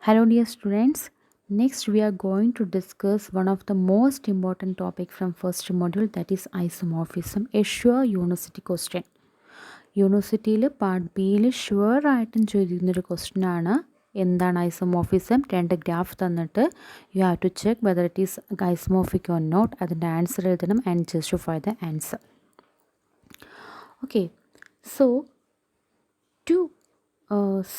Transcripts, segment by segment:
Hello dear students, next we are going to discuss one of the most important topic from first module, that is isomorphism, a sure university question. യൂണിവേഴ്സിറ്റിയിൽ part ബിയിൽ sure ആയിട്ടും ചോദിക്കുന്നൊരു question ആണ്. എന്താണ് isomorphism? രണ്ട് graph തന്നിട്ട് you have to check whether it is isomorphic or not. അതിൻ്റെ answer എഴുതണം and justify the answer. Okay, so to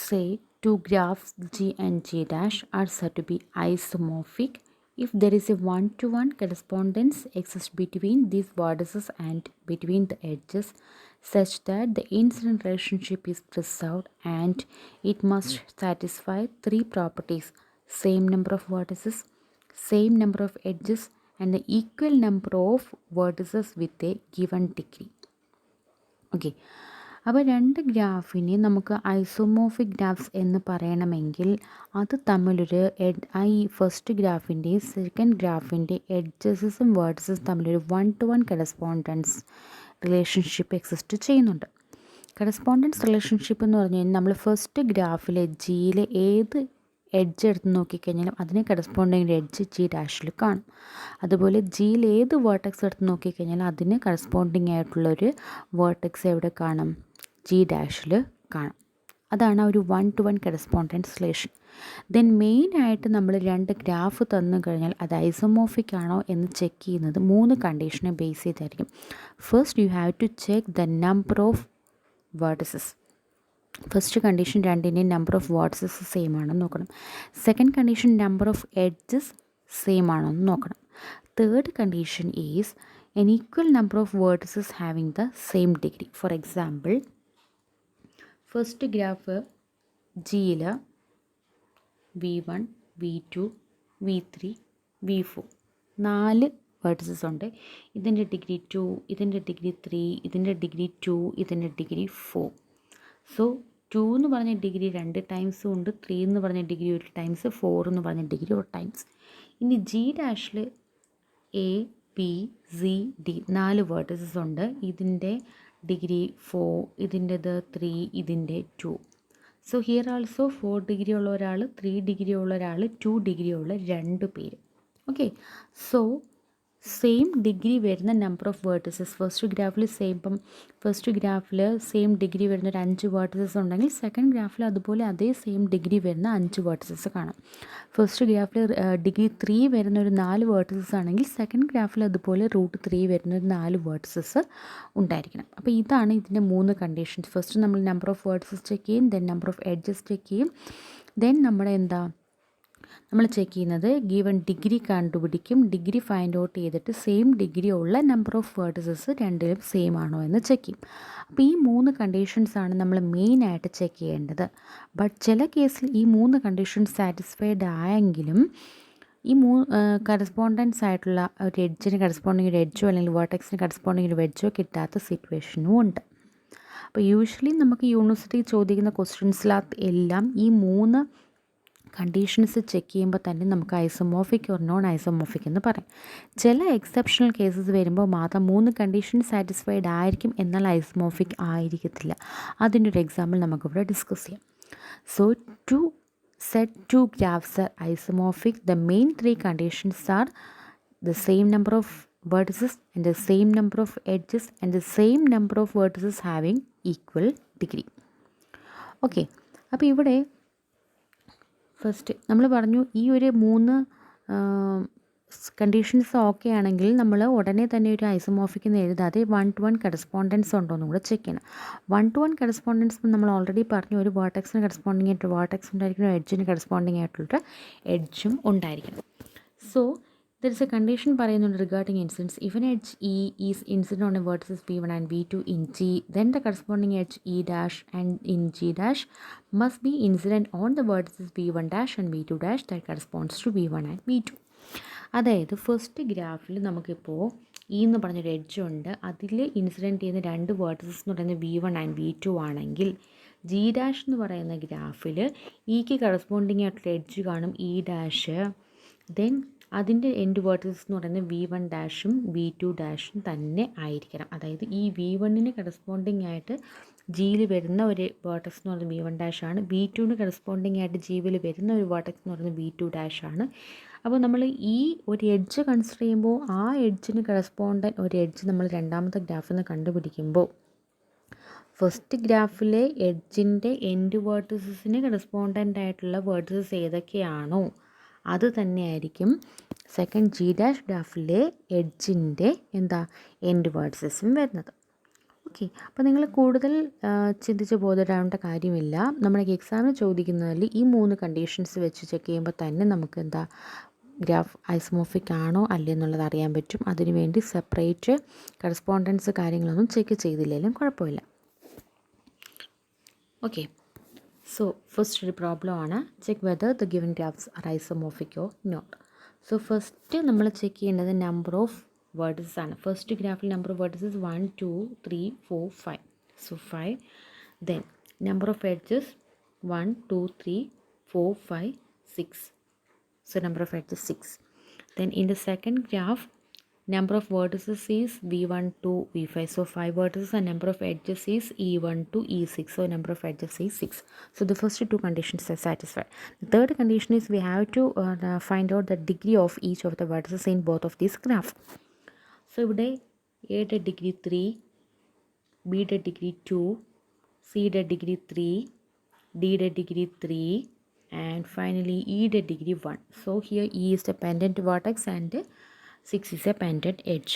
say two graphs G and G dash are said to be isomorphic if there is a one-to-one correspondence exists between these vertices and between the edges such that the incident relationship is preserved, and it must satisfy three properties: same number of vertices, same number of edges, and the equal number of vertices with a given degree. Okay. അപ്പോൾ രണ്ട് ഗ്രാഫിനെ നമുക്ക് isomorphic graphs എന്ന് പറയണമെങ്കിൽ അത് തമ്മിലൊരു ഈ first ഗ്രാഫിൻ്റെയും second ഗ്രാഫിൻ്റെ എഡ്ജസും വേർഡ്സസും തമ്മിലൊരു 1-to-1 കറസ്പോണ്ടൻസ് റിലേഷൻഷിപ്പ് എക്സിസ്റ്റ് ചെയ്യുന്നുണ്ട്. കറസ്പോണ്ടൻസ് റിലേഷൻഷിപ്പ് എന്ന് പറഞ്ഞു കഴിഞ്ഞാൽ നമ്മൾ ഫസ്റ്റ് ഗ്രാഫിലെ ജിയിലെ ഏത് എഡ്ജ് എടുത്ത് നോക്കിക്കഴിഞ്ഞാലും അതിനെ കറസ്പോണ്ടിങ് എഡ്ജ് ജി ഡാഷിൽ കാണും. അതുപോലെ ജിയിൽ ഏത് വേർട്ടെക്സ് എടുത്ത് നോക്കിക്കഴിഞ്ഞാൽ അതിന് കറസ്പോണ്ടിങ് ആയിട്ടുള്ളൊരു വേർട്ടെക്സ് എവിടെ കാണും? ജി ഡാഷിൽ കാണും. അതാണ് ഒരു 1-to-1 കറസ്പോണ്ടൻസ് റിലേഷൻ. ദെൻ മെയിനായിട്ട് നമ്മൾ രണ്ട് ഗ്രാഫ് തന്നു കഴിഞ്ഞാൽ അത് ഐസോമോർഫിക് ആണോ എന്ന് ചെക്ക് ചെയ്യുന്നത് 3 കണ്ടീഷനെ ബേസ് ചെയ്തായിരിക്കും. First you have to check the number of vertices. First condition രണ്ടിൻ്റെയും നമ്പർ ഓഫ് വേർട്ടിസസ് സെയിം ആണെന്ന് നോക്കണം. Second condition number of edges same ആണോ എന്ന് നോക്കണം. Third condition is an equal number of vertices having the same degree. For example, first graph ജിയിൽ V1, V2, V3, V4 4 vertices ഉണ്ട്. ഇതിൻ്റെ degree 2, ഇതിൻ്റെ degree 3, ഇതിൻ്റെ ഡിഗ്രി 2, ഇതിൻ്റെ ഡിഗ്രി 4. സോ 2 എന്ന് പറഞ്ഞ ഡിഗ്രി 2 ടൈംസും ഉണ്ട്, 3 എന്ന് പറഞ്ഞ ഡിഗ്രി 1 ടൈംസ്, 4 എന്ന് പറഞ്ഞ ഡിഗ്രി 1 ടൈംസ്. ഇനി ജി ഡാഷിൽ A B C D 4 vertices ഉണ്ട്. ഇതിൻ്റെ ഡിഗ്രി 4, ഇതിൻ്റെത് 3, ഇതിൻ്റെ 2. സോ ഹിയർ ആൾസോ 4 ഡിഗ്രി ഉള്ള ഒരാൾ, 3 ഡിഗ്രി ഉള്ള ഒരാൾ, 2 ഡിഗ്രി ഉള്ള 2 പേര്. ഓക്കെ, സോ സെയിം ഡിഗ്രി വരുന്ന നമ്പർ ഓഫ് വേർട്ടിസസ് ഫസ്റ്റ് ഗ്രാഫിൽ സെയിം. ഇപ്പം ഫസ്റ്റ് ഗ്രാഫിൽ സെയിം ഡിഗ്രി വരുന്ന ഒരു 5 വേർട്ടിസസ് ഉണ്ടെങ്കിൽ സെക്കൻഡ് ഗ്രാഫിൽ അതുപോലെ അതേ സെയിം ഡിഗ്രി വരുന്ന 5 വേർട്ടിസസ് കാണാം. ഫസ്റ്റ് ഗ്രാഫിൽ ഡിഗ്രി 3 വരുന്ന ഒരു 4 വേർട്ടിസസ് ആണെങ്കിൽ സെക്കൻഡ് ഗ്രാഫിൽ അതുപോലെ √3 വരുന്ന ഒരു 4 വേർട്ടിസസ് ഉണ്ടായിരിക്കണം. അപ്പോൾ ഇതാണ് ഇതിൻ്റെ 3 കണ്ടീഷൻസ്. ഫസ്റ്റ് നമ്മൾ നമ്പർ ഓഫ് വേർട്ടിസസ് ചെക്ക് ചെയ്യും, then number of edges check ചെയ്യും, ദെൻ നമ്മൾ ചെക്ക് ചെയ്യുന്നത് ഗീവൺ ഡിഗ്രി കണ്ടുപിടിക്കും. ഡിഗ്രി ഫൈൻഡ് ഔട്ട് ചെയ്തിട്ട് സെയിം ഡിഗ്രി ഉള്ള നമ്പർ ഓഫ് വേർട്ടിസസ് രണ്ടിലും സെയിം ആണോ എന്ന് ചെക്ക് ചെയ്യും. അപ്പോൾ ഈ 3 കണ്ടീഷൻസാണ് നമ്മൾ മെയിനായിട്ട് ചെക്ക് ചെയ്യേണ്ടത്. ബട്ട് ചില കേസിൽ ഈ 3 കണ്ടീഷൻസ് സാറ്റിസ്ഫൈഡ് ആയെങ്കിലും ഈ കറസ്പോണ്ടൻസ് ആയിട്ടുള്ള ഒരു എഡ്ജിന് കറസ്പോണ്ടിങ് ഒരു എഡ്ജോ അല്ലെങ്കിൽ വേർട്ടെക്സിന് കറസ്പോണ്ടിങ് ഒരു വെഡ്ജോ കിട്ടാത്ത സിറ്റുവേഷനും ഉണ്ട്. അപ്പോൾ യൂഷ്വലി നമുക്ക് യൂണിവേഴ്സിറ്റി ചോദിക്കുന്ന ക്വസ്റ്റ്യൻസിനകത്ത് എല്ലാം ഈ 3 കണ്ടീഷൻസ് ചെക്ക് ചെയ്യുമ്പോൾ തന്നെ നമുക്ക് ഐസോമോർഫിക് ഓർ നോൺ ഐസോമോർഫിക് എന്ന് പറയാം. ചില എക്സെപ്ഷണൽ കേസസ് വരുമ്പോൾ മാത്രം 3 കണ്ടീഷൻ സാറ്റിസ്ഫൈഡ് ആയിരിക്കും, എന്നാൽ ഐസോമോർഫിക് ആയിരിക്കത്തില്ല. അതിൻ്റെ ഒരു എക്സാമ്പിൾ നമുക്കിവിടെ ഡിസ്കസ് ചെയ്യാം. So two set 2 graphs are isomorphic, the main 3 conditions are the same number of vertices and the same number of edges and the same number of vertices having equal degree. Okay, അപ്പോൾ ഇവിടെ first നമ്മൾ പറഞ്ഞു ഈ ഒരു 3 conditions okay ആണെങ്കിൽ നമ്മൾ ഉടനെ തന്നെ ഒരു ഐസോമോർഫിക് എന്ന് എഴുതാതെ 1-to-1 കറസ്പോണ്ടൻസ് ഉണ്ടോ എന്നും കൂടെ ചെക്ക് ചെയ്യണം. 1-to-1 കറസ്പോണ്ടൻസ് നമ്മൾ ഓൾറെഡി പറഞ്ഞു, ഒരു വേർട്ടെക്സിന് കറസ്പോണ്ടിങ് ആയിട്ട് വേർട്ടെക്സ് ഉണ്ടായിരിക്കണം, എഡ്ജിന് കറസ്പോണ്ടിങ് ആയിട്ടുള്ള എഡ്ജും ഉണ്ടായിരിക്കണം. So there is a condition പറയുന്നുണ്ട് regarding incidence. If an edge E is incident on a vertices V1 and V2 in G, then the corresponding edge E dash and in G dash must be incident on the vertices V1 dash and V2 dash that corresponds to V1 and V2. അതായത് first ഗ്രാഫിൽ നമുക്കിപ്പോൾ E എന്ന് പറഞ്ഞൊരു edge ഉണ്ട്, അതിൽ incident ചെയ്യുന്ന 2 vertices എന്ന് പറയുന്നത് V1 ആൻഡ് V2 ആണെങ്കിൽ ജി ഡാഷ് എന്ന് പറയുന്ന ഗ്രാഫിൽ ഇക്ക് കറസ്പോണ്ടിങ് ആയിട്ടുള്ള എഡ്ജ് കാണും ഇ ഡാഷ്. ദെൻ അതിൻ്റെ എൻഡ് വേർട്ടിസസ് എന്ന് പറയുന്നത് V1 ഡാഷും V2 ഡാഷും തന്നെ ആയിരിക്കണം. അതായത് ഈ V1ന് കറസ്പോണ്ടിങ് ആയിട്ട് ജിയിൽ വരുന്ന ഒരു വേർട്ടെക്സ് എന്ന് പറയുന്നത് V1 ഡാഷ് ആണ്. V2ന് കറസ്പോണ്ടിങ് ആയിട്ട് ജിയിൽ വരുന്ന ഒരു വേർട്ടെക്സ് എന്ന് പറയുന്നത് V2 ഡാഷ് ആണ്. അപ്പോൾ നമ്മൾ ഈ ഒരു എഡ്ജ് കൺസിഡർ ചെയ്യുമ്പോൾ ആ എഡ്ജിന് കറസ്പോണ്ടൻ്റ് ഒരു എഡ്ജ് നമ്മൾ രണ്ടാമത്തെ ഗ്രാഫിൽ നിന്ന് കണ്ടുപിടിക്കുമ്പോൾ ഫസ്റ്റ് ഗ്രാഫിലെ എഡ്ജിൻ്റെ എൻഡ് വേർട്ടിസസിന് കറസ്പോണ്ടൻ്റ് ആയിട്ടുള്ള വേർട്ടിസസ് ഏതൊക്കെയാണോ അത് തന്നെയായിരിക്കും സെക്കൻഡ് ജി ഡാഷ് ഗ്രാഫിലെ എഡ്ജിൻ്റെ എൻഡ് വേർട്ടിസസും വരുന്നത്. ഓക്കെ, അപ്പോൾ നിങ്ങൾ കൂടുതൽ ചിന്തിച്ച് ബോധപ്പെടേണ്ട കാര്യമില്ല. നമ്മുടെ എക്സാമിന് ചോദിക്കുന്നതിൽ ഈ 3 കണ്ടീഷൻസ് വെച്ച് ചെക്ക് ചെയ്യുമ്പോൾ തന്നെ നമുക്ക് ഗ്രാഫ് ഐസോമോർഫിക് ആണോ അല്ലേ എന്നുള്ളത് അറിയാൻ പറ്റും. അതിനുവേണ്ടി സെപ്പറേറ്റ് കറസ്പോണ്ടൻസ് കാര്യങ്ങളൊന്നും ചെക്ക് ചെയ്തില്ലെങ്കിലും കുഴപ്പമില്ല. ഓക്കെ, സോ ഫസ്റ്റ് ഒരു പ്രോബ്ലം ആണ് check whether the given graphs are isomorphic or not. So first നമ്മൾ ചെക്ക് ചെയ്യേണ്ടത് നമ്പർ ഓഫ് വേർട്ടിസസ് ആണ്. ഫസ്റ്റ് ഗ്രാഫിൽ number of vertices 1 2 3 4 5. So 5. Then number of edges 1 2 3 4 5 6. So number of edges 6. Then in the second graph, number of vertices is V1 to V5. So 5 vertices and number of edges is E1 to E6. So number of edges is 6. So the first 2 conditions are satisfied. The third condition is we have to find out the degree of each of the vertices in both of these graphs. So ഇവിടെ A degree 3, B degree 2, C degree 3, D degree 3, and finally E degree 1. So here E is the pendant vertex and 6 is a pendant edge.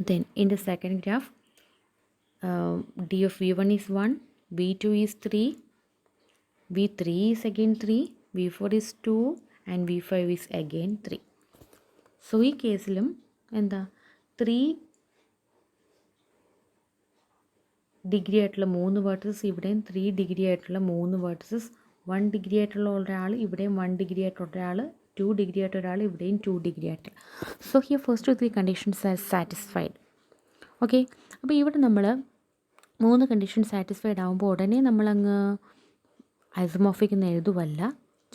Then in the second graph, D of V1 is 1, V2 is 3, V3 is again 3, V4 is 2, and V5 is again 3. So ഈ കേസിലും 3 degree ആയിട്ടുള്ള 3 vertices ഇവിടെയും 3 degree ആയിട്ടുള്ള 3 vertices 1 degree ആയിട്ടുള്ള ഒരാൾ ഇവിടെയും 1 degree ആയിട്ടുള്ള ഒരാൾ 2 ഡിഗ്രി ആയിട്ട് ഒരാൾ ഇവിടെയും 2 ഡിഗ്രി ആയിട്ട്. So here first 3 conditions R satisfied. Okay, അപ്പോൾ ഇവിടെ നമ്മൾ 3 കണ്ടീഷൻ സാറ്റിസ്ഫൈഡ് ആകുമ്പോൾ ഉടനെ നമ്മളങ്ങ് ഐസോമോർഫിക് എന്ന് എഴുതുവല്ല,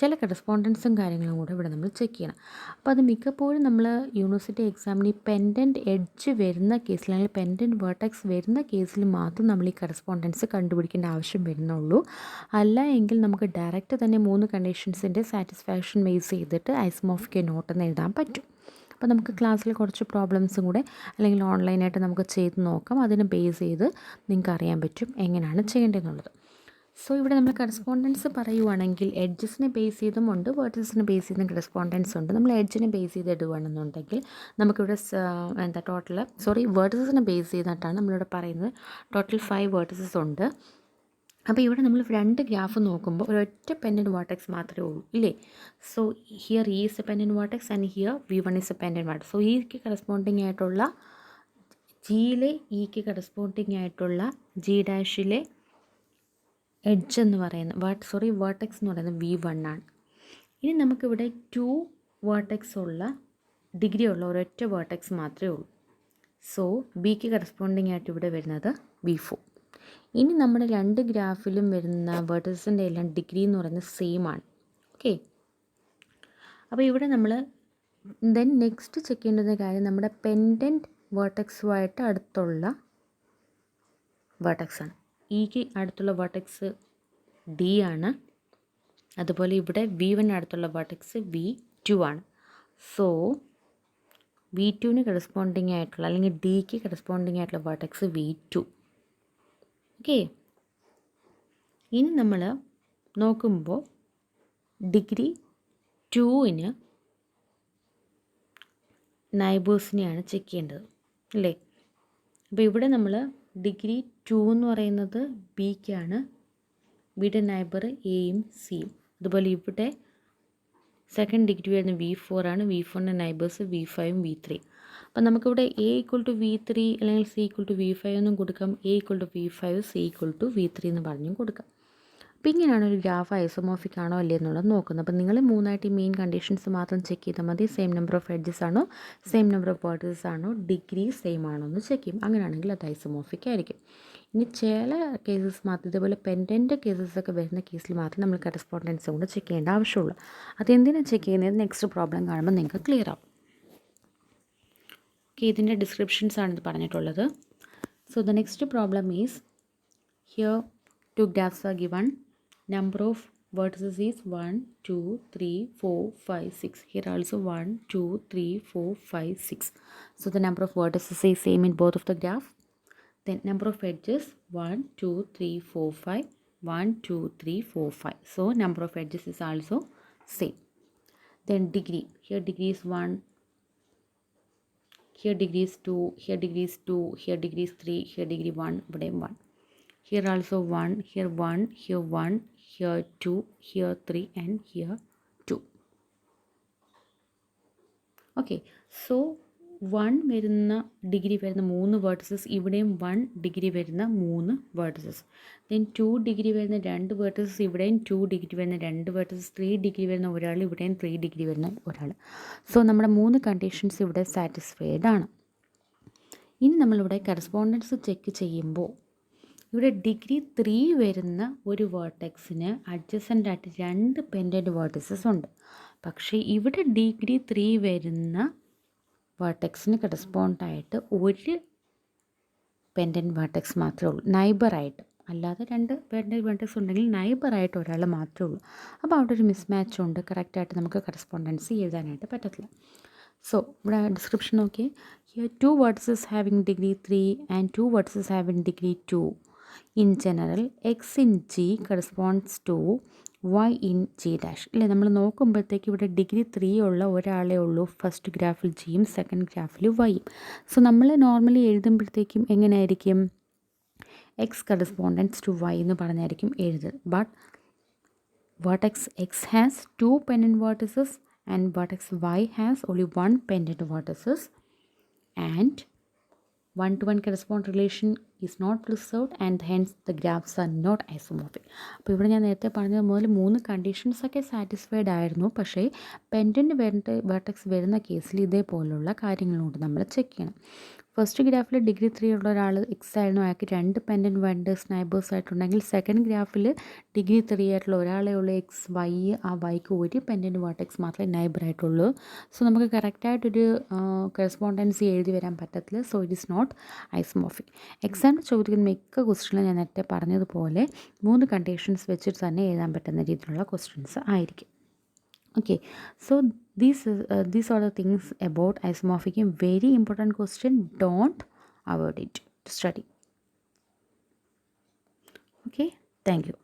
ചില കറസ്പോണ്ടൻസും കാര്യങ്ങളും കൂടെ ഇവിടെ നമ്മൾ ചെക്ക് ചെയ്യണം. അപ്പോൾ അത് മിക്കപ്പോഴും നമ്മൾ യൂണിവേഴ്സിറ്റി എക്സാമിന് ഈ പെൻഡൻറ്റ് എഡ്ജ് വരുന്ന കേസിൽ അല്ലെങ്കിൽ പെൻഡൻറ്റ് വേർട്ടെക്സ് വരുന്ന കേസിൽ മാത്രം നമ്മൾ ഈ കറസ്പോണ്ടൻസ് കണ്ടുപിടിക്കേണ്ട ആവശ്യം വരുന്നുള്ളൂ. അല്ല എങ്കിൽ നമുക്ക് ഡയറക്റ്റ് തന്നെ 3 കണ്ടീഷൻസിൻ്റെ സാറ്റിസ്ഫാക്ഷൻ ബേസ് ചെയ്തിട്ട് ഐസോമോർഫിക് നോട്ടെന്ന് എഴുതാൻ പറ്റും. അപ്പോൾ നമുക്ക് ക്ലാസ്സിൽ കുറച്ച് പ്രോബ്ലംസും കൂടെ അല്ലെങ്കിൽ ഓൺലൈനായിട്ട് നമുക്ക് ചെയ്ത് നോക്കാം. അതിനെ ബേസ് ചെയ്ത് നിങ്ങൾക്ക് അറിയാൻ പറ്റും എങ്ങനെയാണ് ചെയ്യേണ്ടതെന്നുള്ളത്. സോ ഇവിടെ നമ്മൾ കറസ്പോണ്ടൻസ് പറയുവാണെങ്കിൽ എഡ്ജസിനെ ബേസ് ചെയ്തുമുണ്ട്, വേർട്ടിസിനെ ബേസ് ചെയ്തും കറസ്പോണ്ടൻസ് ഉണ്ട്. നമ്മൾ എഡ്ജിനെ ബേസ് ചെയ്ത് ഇടുകയാണെന്നുണ്ടെങ്കിൽ നമുക്കിവിടെ വേർട്ടിസിനെ ബേസ് ചെയ്തിട്ടാണ് നമ്മളിവിടെ പറയുന്നത്. ടോട്ടൽ 5 വേർട്ടിസസ് ഉണ്ട്. അപ്പോൾ ഇവിടെ നമ്മൾ 2 ഗ്രാഫ് നോക്കുമ്പോൾ ഒരൊറ്റ പെൻഡൻറ്റ് വേർട്ടെക്സ് മാത്രമേ ഉള്ളൂ ഇല്ലേ. So here E is a pendant vertex and here V1 is a pendant vertex. So ഈക്ക് കറസ്പോണ്ടിങ് ആയിട്ടുള്ള ജിയിലെ ഈക്ക് കറസ്പോണ്ടിങ് ആയിട്ടുള്ള ജി ഡാഷിലെ എഡ്ജ് എന്ന് പറയുന്നത് വേർട്ടെക്സ് എന്ന് പറയുന്നത് V1 ആണ്. ഇനി നമുക്കിവിടെ 2 വേർട്ടെക്സ് ഉള്ള ഡിഗ്രി ഉള്ള ഒരൊറ്റ വേർട്ടെക്സ് മാത്രമേ ഉള്ളൂ. സോ ബിക്ക് കറസ്പോണ്ടിങ് ആയിട്ട് ഇവിടെ വരുന്നത് V4. ഇനി നമ്മുടെ 2 ഗ്രാഫിലും വരുന്ന വേർട്ടിസസിൻ്റെ എല്ലാം ഡിഗ്രി എന്ന് പറയുന്നത് സെയിം ആണ്. ഓക്കെ, അപ്പോൾ ഇവിടെ നമ്മൾ ദെൻ നെക്സ്റ്റ് ചെക്ക് ചെയ്യേണ്ടുന്ന കാര്യം നമ്മുടെ പെൻഡൻറ്റ് വേർട്ടെക്സുമായിട്ട് അടുത്തുള്ള വേർട്ടെക്സാണ്. ഈക്ക് അടുത്തുള്ള വേർട്ടെക്സ് D ആണ്. അതുപോലെ ഇവിടെ V1 അടുത്തുള്ള വേർട്ടെക്സ് V2 ആണ്. സോ V2ന് കറസ്പോണ്ടിങ് ആയിട്ടുള്ള അല്ലെങ്കിൽ ഡിക്ക് കറസ്പോണ്ടിങ് ആയിട്ടുള്ള വേർട്ടെക്സ് V2. ഓക്കെ, ഇനി നമ്മൾ നോക്കുമ്പോൾ ഡിഗ്രി 2ന് നൈബേഴ്സിനെയാണ് ചെക്ക് ചെയ്യേണ്ടത് അല്ലേ. അപ്പോൾ ഇവിടെ നമ്മൾ ഡിഗ്രി 2 എന്ന് പറയുന്നത് ബിക്കാണ്, ബിയുടെ നൈബർ എയും സിയും. അതുപോലെ ഇവിടെ സെക്കൻഡ് ഡിഗ്രി വരുന്നത് V4 ആണ്, V4ൻ്റെ നൈബേഴ്സ് V5ഉം V3. അപ്പം നമുക്കിവിടെ A = V3 അല്ലെങ്കിൽ C = V5 എന്നും കൊടുക്കാം, A = V5 C = V3 എന്ന് പറഞ്ഞും കൊടുക്കാം. അപ്പോൾ ഇങ്ങനെയാണ് ഒരു ഗ്രാഫ് ഐസോമോർഫിക് ആണോ അല്ലേ എന്നുള്ളത് നോക്കുന്നത്. അപ്പോൾ നിങ്ങൾ 3 മെയിൻ കണ്ടീഷൻസ് മാത്രം ചെക്ക് ചെയ്താൽ മതി. സെയിം നമ്പർ ഓഫ് എഡ്ജസ് ആണോ, സെയിം നമ്പർ ഓഫ് വേർട്ടിസസ് ആണോ, ഡിഗ്രി സെയിം ആണോ എന്ന് ചെക്ക് ചെയ്യും. അങ്ങനെയാണെങ്കിൽ അത് ഐസോമോർഫിക് ആയിരിക്കും. ഇനി ചില കേസസ് മാത്രം ഇതേപോലെ പെൻഡൻറ്റ് കേസസ് ഒക്കെ വരുന്ന കേസിൽ മാത്രം നമ്മൾ കറസ്പോണ്ടൻസ് കൊണ്ട് ചെക്ക് ചെയ്യേണ്ട ആവശ്യമുള്ളൂ. അതെന്തിനാണ് ചെക്ക് ചെയ്യുന്നത് നെക്സ്റ്റ് പ്രോബ്ലം കാണുമ്പോൾ നിങ്ങൾക്ക് ക്ലിയർ ആവും. ഓക്കെ, ഇതിൻ്റെ ഡിസ്ക്രിപ്ഷൻസ് ആണ് ഇത് പറഞ്ഞിട്ടുള്ളത്. So the next problem is Here two graphs are given. Number of vertices is 1, 2, 3, 4, 5, 6. Here also 1, 2, 3, 4, 5, 6. So the number of vertices is same in both of the graph. Then number of edges 1, 2, 3, 4, 5. 1, 2, 3, 4, 5. So number of edges is also same. Then degree. Here degree is 1. Here degree is 2. Here degree is 2. Here degree is 3. Here degree 1. But 1. Here also 1, here 1, here 1, here 2, here 3 and here 2. Okay, so 1 വരുന്ന degree വരുന്ന 3 vertices, ഇവിടെയും 1 degree വരുന്ന 3 vertices. Then 2 degree വരുന്ന 2 vertices, ഇവിടെയും 2 degree വരുന്ന 2 vertices. 3 degree വരുന്ന ഒരാൾ, ഇവിടെയും 3 ഡിഗ്രി വരുന്ന ഒരാൾ. സോ നമ്മുടെ 3 കണ്ടീഷൻസ് ഇവിടെ സാറ്റിസ്ഫൈഡ് ആണ്. ഇനി നമ്മളിവിടെ കറസ്പോണ്ടൻസ് ചെക്ക് ചെയ്യുമ്പോൾ ഇവിടെ ഡിഗ്രി 3 വരുന്ന ഒരു വേർട്ടെക്സിന് അഡ്ജസൻ്റ് ആയിട്ട് 2 പെൻഡൻറ്റ് വേർട്ടിസസ് ഉണ്ട്. പക്ഷേ ഇവിടെ ഡിഗ്രി 3 വരുന്ന വേർട്ടെക്സിന് കറസ്പോണ്ടായിട്ട് ഒരു പെൻഡൻറ്റ് വേർട്ടെക്സ് മാത്രമേ ഉള്ളൂ, നൈബറായിട്ട്. അല്ലാതെ 2 പെൻഡൻറ്റ് വേർട്ടെക്സ് ഉണ്ടെങ്കിൽ നൈബറായിട്ട് ഒരാൾ മാത്രമേ ഉള്ളൂ. അപ്പോൾ അവിടെ ഒരു മിസ്മാച്ച് ഉണ്ട്, കറക്റ്റായിട്ട് നമുക്ക് കറസ്പോണ്ടൻസി എഴുതാനായിട്ട് പറ്റത്തില്ല. So ഇവിടെ ഡിസ്ക്രിപ്ഷൻ നോക്കിയേ. Here 2 vertices having degree 3 and 2 vertices having degree 2. In general, x in G corresponds to y in G dash. ഇല്ലേ, നമ്മൾ നോക്കുമ്പോഴത്തേക്ക് ഇവിടെ ഡിഗ്രി 3 ഉള്ള ഒരാളേ ഉള്ളൂ ഫസ്റ്റ് ഗ്രാഫിൽ ജിയും സെക്കൻഡ് ഗ്രാഫിൽ വൈയും. സോ നമ്മൾ നോർമലി എഴുതുമ്പോഴത്തേക്കും എങ്ങനെയായിരിക്കും, എക്സ് കറസ്പോണ്ടൻസ് ടു വൈ എന്ന് പറഞ്ഞായിരിക്കും എഴുതുന്നത്. But vertex x has 2 pendant vertices and vertex y has only 1 pendant vertices, and one-to-one correspond relation is not preserved and hence the graphs are not isomorphic. അപ്പോൾ ഇവിടെ ഞാൻ നേരത്തെ പറഞ്ഞത് മുതൽ 3 കണ്ടീഷൻസൊക്കെ satisfied ആയിരുന്നു. പക്ഷേ പെൻഡൻറ്റ് വെർട്ടെക്സ് വരുന്ന കേസിൽ ഇതേപോലുള്ള കാര്യങ്ങളുണ്ട് നമ്മൾ ചെക്ക് ചെയ്യണം. ഫസ്റ്റ് ഗ്രാഫിൽ ഡിഗ്രി 3 ഉള്ള ഒരാൾ എക്സ് ആയിരുന്നു, അയാൾക്ക് 2 പെൻഡൻറ്റ് വെൻഡേഴ്സ് നൈബേഴ്സ് ആയിട്ടുണ്ടെങ്കിൽ സെക്കൻഡ് ഗ്രാഫിൽ ഡിഗ്രി 3 ആയിട്ടുള്ള ഒരാളെ ഉള്ളൂ എക്സ് വൈ, ആ വൈക്ക് ഒരു പെൻഡൻറ്റ് വെർട്ടെക്സ് മാത്രമേ നൈബറായിട്ടുള്ളൂ. സോ നമുക്ക് കറക്റ്റായിട്ടൊരു കറസ്പോണ്ടൻസി എഴുതി വരാൻ പറ്റത്തില്ല. So it is not isomorphic. എക്സാമിന് ചോദിക്കുന്ന മിക്ക ക്വസ്റ്റ്യനിലും ഞാൻ നേരത്തെ പറഞ്ഞതുപോലെ 3 കണ്ടീഷൻസ് വെച്ചിട്ട് തന്നെ എഴുതാൻ പറ്റുന്ന രീതിയിലുള്ള ക്വസ്റ്റ്യൻസ് ആയിരിക്കും. Okay, so these are the things about isomorphic. Very important question. Don't avoid it to study. Okay, thank you.